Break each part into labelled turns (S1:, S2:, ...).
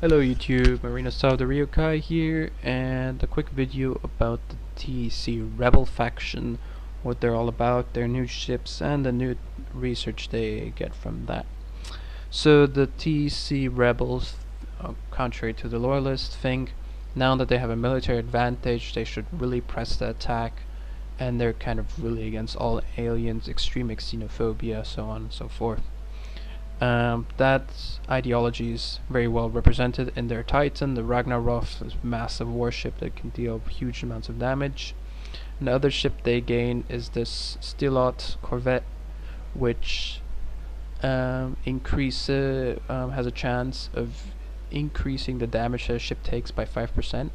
S1: Hello YouTube, Marinus Tau the Ryokai here, and a quick video about the T.E.C rebel faction, what they're all about, their new ships, and the new research they get from that. So the T.E.C rebels, contrary to the loyalists, think now that they have a military advantage they should really press the attack, and they're kind of really against all aliens, extreme xenophobia, so on and so forth. That ideology is very well represented in their Titan, the Ragnarok, this massive warship that can deal huge amounts of damage. And the other ship they gain is this Stealth corvette, which has a chance of increasing the damage that a ship takes by 5%.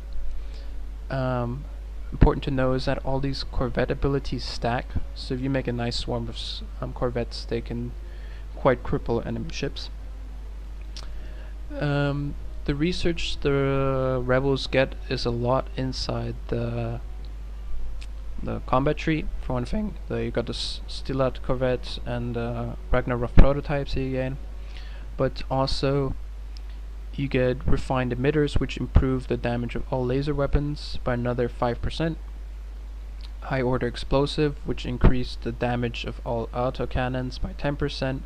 S1: Important to know is that all these corvette abilities stack, so if you make a nice swarm of corvettes, they can quite cripple enemy ships. The research the rebels get is a lot inside the combat tree. For one thing, you got the Stealth corvette and Ragnarok prototypes you gain, but also you get refined emitters, which improve the damage of all laser weapons by another 5%. High order explosive, which increase the damage of all autocannons by 10%.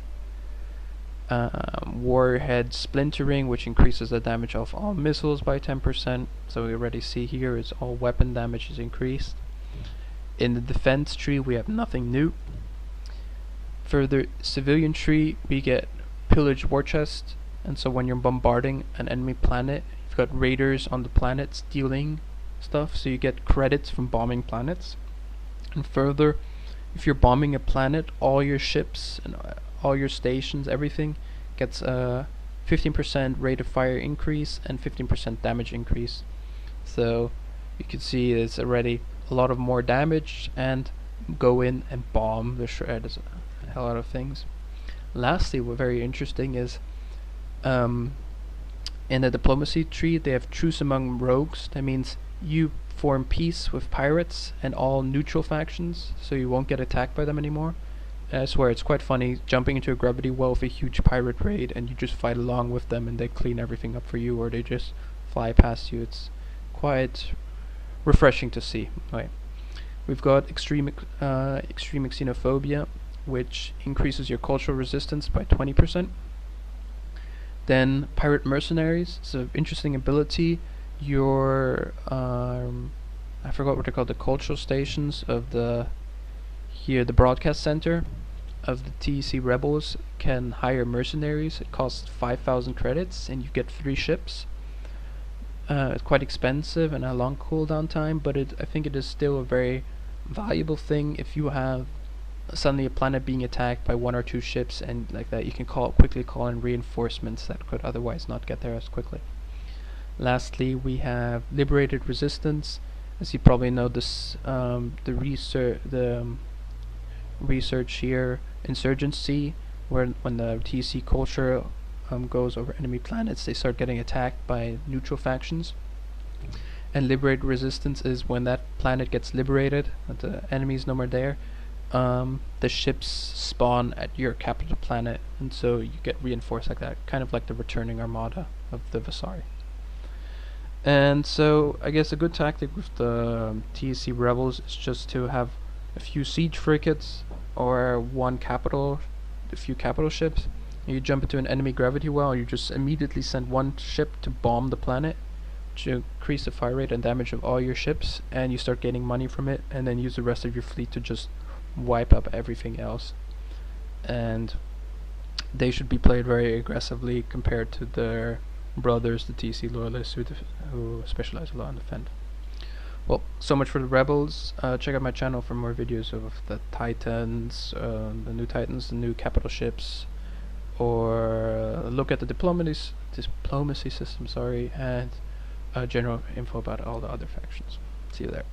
S1: Warhead splintering, which increases the damage of all missiles by 10%. So we already see here is all weapon damage is increased. In the defense tree we have nothing new. Further civilian tree we get pillage war chest, and so when you're bombarding an enemy planet you've got raiders on the planet stealing stuff, so you get credits from bombing planets. And further, if you're bombing a planet, all your ships and all your stations, everything gets a 15% rate of fire increase and 15% damage increase. So you can see it's already a lot of more damage, and go in and bomb the shred a lot of things. Lastly, what very interesting is in the diplomacy tree they have truce among rogues. That means you form peace with pirates and all neutral factions, so you won't get attacked by them anymore. I swear it's quite funny jumping into a gravity well with a huge pirate raid and you just fight along with them and they clean everything up for you, or they just fly past you. It's quite refreshing to see. Right. We've got extreme xenophobia, which increases your cultural resistance by 20%. Then pirate mercenaries, so interesting ability. Your I forgot what they're called, the cultural stations of the broadcast center of the T.E.C rebels can hire mercenaries. It costs 5,000 credits and you get 3 ships. It's quite expensive and a long cooldown time, but I think it is still a very valuable thing. If you have suddenly a planet being attacked by 1 or 2 ships and like that, you can quickly call in reinforcements that could otherwise not get there as quickly. Lastly, we have Liberated Resistance. As you probably know, this research here, insurgency, where when the T.E.C culture goes over enemy planets, they start getting attacked by neutral factions. And Liberate Resistance is when that planet gets liberated, that the enemy is no more there, the ships spawn at your capital planet, and so you get reinforced like that, kind of like the returning armada of the Vasari. And so I guess a good tactic with the T.E.C rebels is just to have a few siege frigates or a few capital ships, and you jump into an enemy gravity well, you just immediately send one ship to bomb the planet to increase the fire rate and damage of all your ships, and you start gaining money from it, and then use the rest of your fleet to just wipe up everything else. And they should be played very aggressively compared to their brothers, the T.E.C loyalists, who specialize a lot in defense. Well, so much for the rebels. Check out my channel for more videos of the Titans, the new Titans, the new capital ships, or look at the diplomacy system, and general info about all the other factions. See you there.